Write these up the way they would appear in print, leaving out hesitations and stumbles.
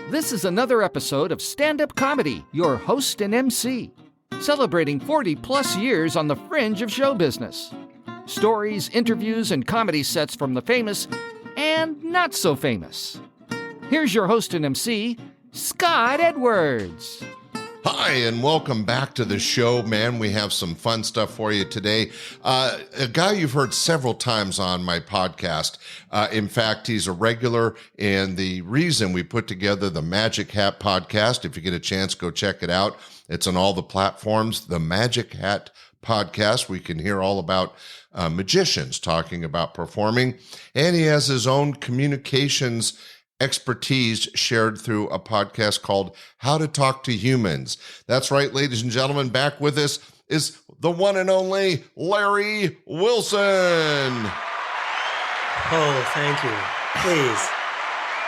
This is another episode of Stand-Up Comedy, your host and MC, celebrating 40-plus years on the fringe of show business. Stories, interviews, and comedy sets from the famous and not so famous. Here's your host and MC, Scott Edwards. Hi, and welcome back to the show, man. We have some fun stuff for you today. A guy you've heard several times on my podcast. In fact, he's a regular, and the reason we put together the Magic Hat podcast, if you get a chance, go check it out. It's on all the platforms, the Magic Hat podcast. We can hear all about magicians talking about performing, and he has his own communications expertise shared through a podcast called How to Talk to Humans. That's right, ladies and gentlemen, back with us is the one and only Larry Wilson. Oh, thank you.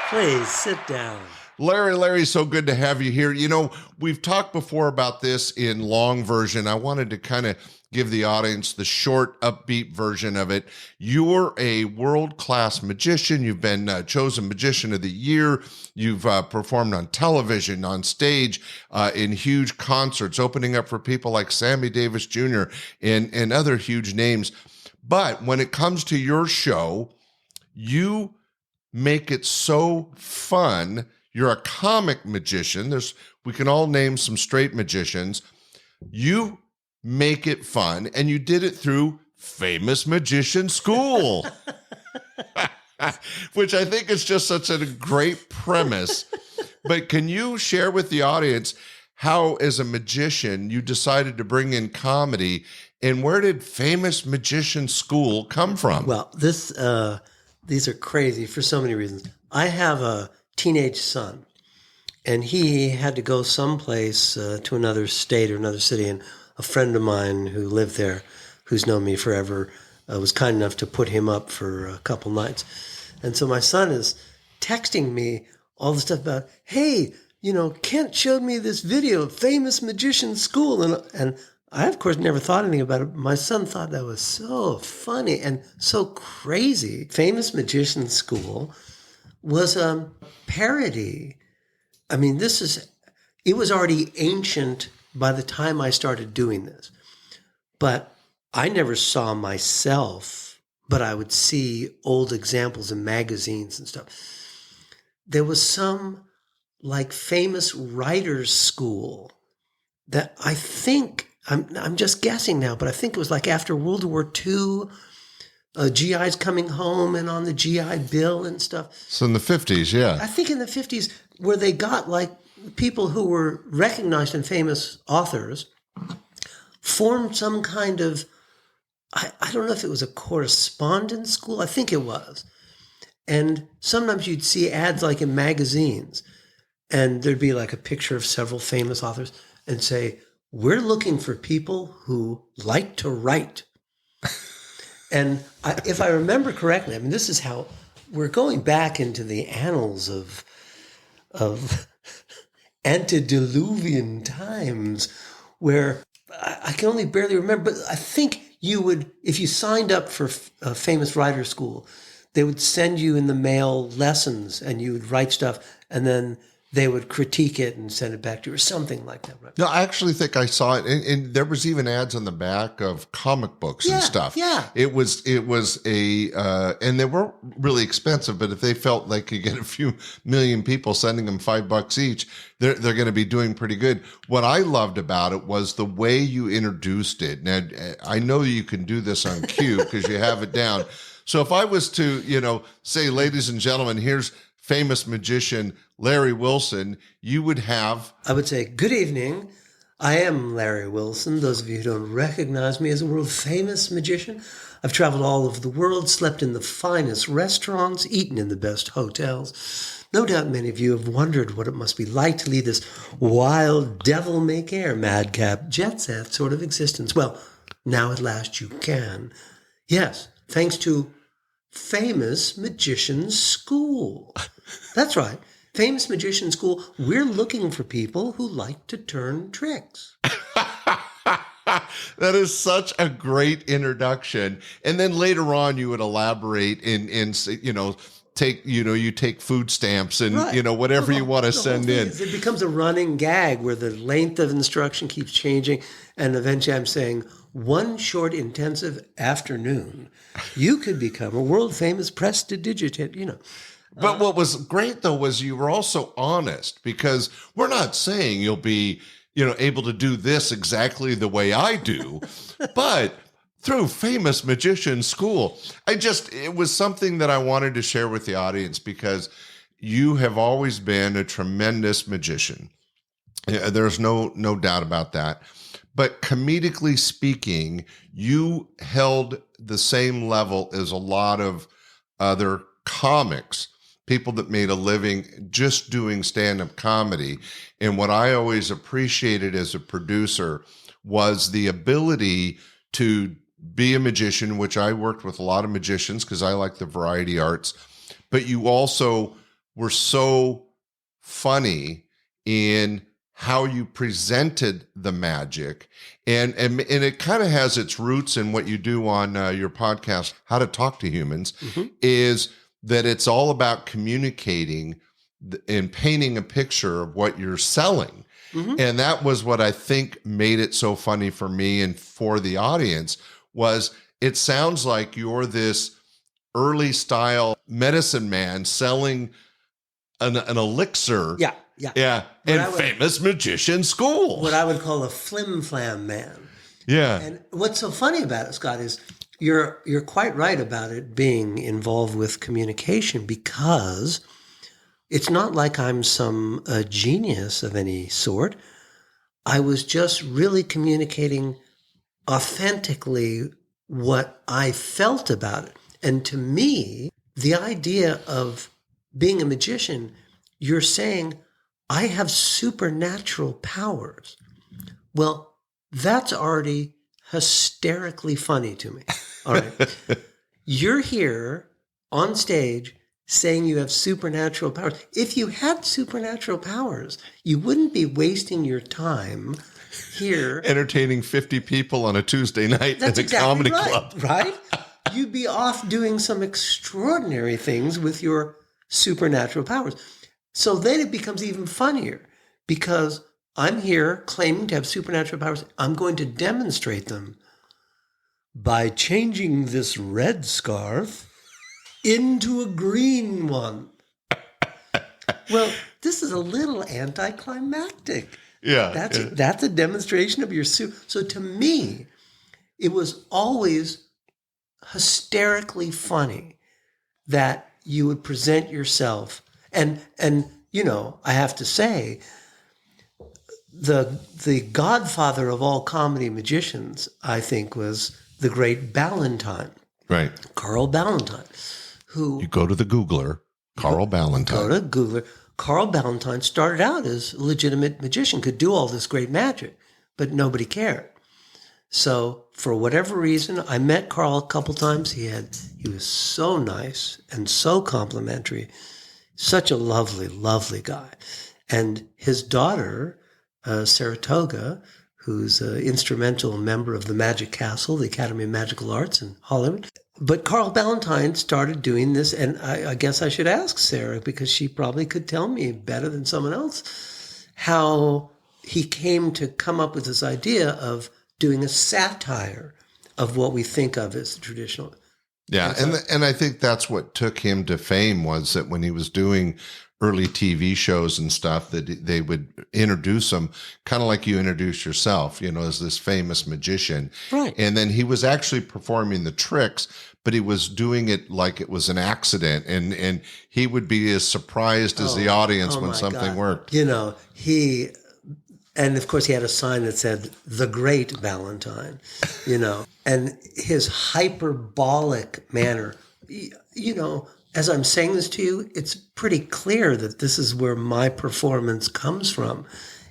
Please sit down. Larry, so good to have you here. You know, we've talked before about this in long version. I wanted to kind of give the audience the short, upbeat version of it. You're a world-class magician. You've been chosen Magician of the Year. You've performed on television, on stage, in huge concerts, opening up for people like Sammy Davis Junior and other huge names. But when it comes to your show, you make it so fun. You're a comic magician. We can all name some straight magicians. You make it fun, and you did it through Famous Magician School, which I think is just such a great premise. But can you share with the audience how, as a magician, you decided to bring in comedy, and where did Famous Magician School come from? Well, these are crazy for so many reasons. I have a teenage son, and he had to go someplace to another state or another city, and a friend of mine who lived there, who's known me forever, was kind enough to put him up for a couple nights. And so my son is texting me all the stuff about, hey, you know, Kent showed me this video of Famous Magician School. And I, of course, never thought anything about it. My son thought that was so funny and so crazy. Famous Magician School was a parody. I mean, it was already ancient by the time I started doing this. But I never saw myself, but I would see old examples in magazines and stuff. There was some like famous writers' school that I think, I'm just guessing now, but I think it was like after World War II, GIs coming home and on the GI Bill and stuff. So in the 50s, yeah. I think in the 50s, where they got like people who were recognized and famous authors formed some kind of, I don't know if it was a correspondence school. I think it was. And sometimes you'd see ads like in magazines, and there'd be like a picture of several famous authors and say, we're looking for people who like to write. And if I remember correctly, I mean, this is how we're going back into the annals of antediluvian times, where I can only barely remember, but I think you would, if you signed up for a famous writer school, they would send you in the mail lessons and you would write stuff, and then they would critique it and send it back to you or something like that. Right? No, I actually think I saw it, and there was even ads on the back of comic books and stuff. Yeah, it was and they weren't really expensive, but if they felt like you get a few million people sending them $5 each, they're going to be doing pretty good. What I loved about it was the way you introduced it. Now, I know you can do this on cue because you have it down. So if I was to, say, ladies and gentlemen, here's famous magician Larry Wilson, you would have... I would say, good evening. I am Larry Wilson. Those of you who don't recognize me as a world-famous magician, I've traveled all over the world, slept in the finest restaurants, eaten in the best hotels. No doubt many of you have wondered what it must be like to lead this wild, devil-may-care, madcap, jet-set sort of existence. Well, now at last you can. Yes, thanks to Famous Magician School. That's right. Famous Magician School. We're looking for people who like to turn tricks. That is such a great introduction. And then later on, you would elaborate and you take food stamps and, Right. whatever you want to The whole send thing in. is, it becomes a running gag where the length of instruction keeps changing. And eventually I'm saying, one short intensive afternoon, you could become a world famous prestidigitate, But what was great though was you were also honest, because we're not saying you'll be, able to do this exactly the way I do, but through Famous Magician School, it was something that I wanted to share with the audience, because you have always been a tremendous magician. There's no doubt about that. But comedically speaking, you held the same level as a lot of other comics, people that made a living just doing stand-up comedy. And what I always appreciated as a producer was the ability to be a magician, which I worked with a lot of magicians because I like the variety arts, but you also were so funny in how you presented the magic. And it kind of has its roots in what you do on your podcast, How to Talk to Humans, is that it's all about communicating and painting a picture of what you're selling. And that was what I think made it so funny for me and for the audience, was it sounds like you're this early style medicine man selling an elixir. Yeah. In Famous Magician School. What I would call a flim-flam man. Yeah. And what's so funny about it, Scott, is you're quite right about it being involved with communication, because it's not like I'm some genius of any sort. I was just really communicating authentically what I felt about it. And to me, the idea of being a magician, you're saying, I have supernatural powers. Well, that's already hysterically funny to me. All right. You're here on stage saying you have supernatural powers. If you had supernatural powers, you wouldn't be wasting your time here Entertaining 50 people on a Tuesday night at a comedy club. Right? You'd be off doing some extraordinary things with your supernatural powers. So then it becomes even funnier, because I'm here claiming to have supernatural powers. I'm going to demonstrate them by changing this red scarf into a green one. Well, this is a little anticlimactic. Yeah. That's a demonstration of your suit. So to me, it was always hysterically funny that you would present yourself. And I have to say, the godfather of all comedy magicians, I think, was the great Ballantine. Right. Carl Ballantine, who... You go to the Googler, Carl Ballantine. Go to Googler. Carl Ballantine started out as a legitimate magician, could do all this great magic, but nobody cared. So for whatever reason, I met Carl a couple times. He was so nice and so complimentary. Such a lovely, lovely guy. And his daughter, Saratoga, who's an instrumental member of the Magic Castle, the Academy of Magical Arts in Hollywood. But Carl Ballantine started doing this, and I guess I should ask Sarah, because she probably could tell me better than someone else, how he came to come up with this idea of doing a satire of what we think of as the traditional. Yeah, and I think that's what took him to fame, was that when he was doing early TV shows and stuff, that they would introduce him kind of like you introduce yourself, as this famous magician. Right. And then he was actually performing the tricks, but he was doing it like it was an accident, and he would be as surprised as the audience when something worked. And of course, he had a sign that said, "The Great Ballantine," and his hyperbolic manner, as I'm saying this to you, it's pretty clear that this is where my performance comes from,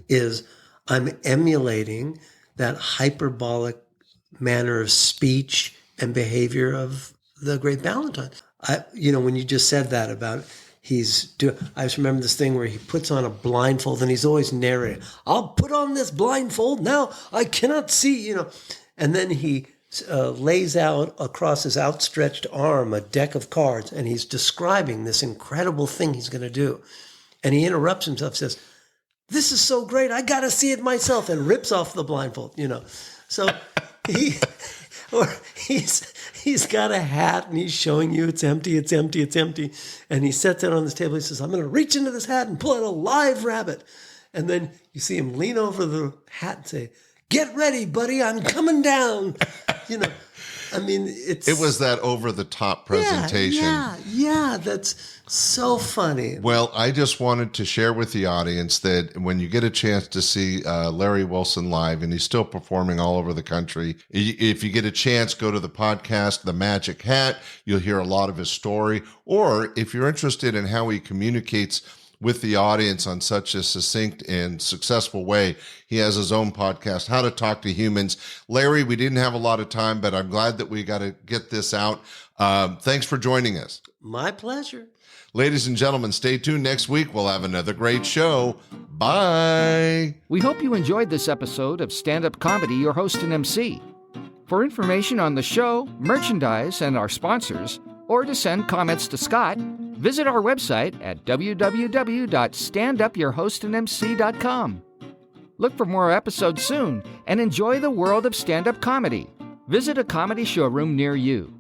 is I'm emulating that hyperbolic manner of speech and behavior of the Great Ballantine. When you just said that about I just remember this thing where he puts on a blindfold, and he's always narrating, "I'll put on this blindfold now. I cannot see," and then he lays out across his outstretched arm a deck of cards, and he's describing this incredible thing he's going to do. And he interrupts himself, says, "This is so great, I got to see it myself," and rips off the blindfold, So he's got a hat, and he's showing you it's empty. And he sets it on this table. He says, "I'm going to reach into this hat and pull out a live rabbit." And then you see him lean over the hat and say, "Get ready, buddy, I'm coming down." It was that over-the-top presentation. Yeah, that's so funny. Well, I just wanted to share with the audience that when you get a chance to see Larry Wilson live, and he's still performing all over the country, if you get a chance, go to the podcast, The Magic Hat. You'll hear a lot of his story. Or if you're interested in how he communicates with the audience on such a succinct and successful way, he has his own podcast, How to Talk to Humans. Larry, we didn't have a lot of time, but I'm glad that we got to get this out. Thanks for joining us. My pleasure. Ladies and gentlemen, stay tuned. Next week, we'll have another great show. Bye. We hope you enjoyed this episode of Stand-Up Comedy, your host and MC. For information on the show, merchandise, and our sponsors, or to send comments to Scott, visit our website at www.standupyourhostandmc.com. Look for more episodes soon and enjoy the world of stand-up comedy. Visit a comedy showroom near you.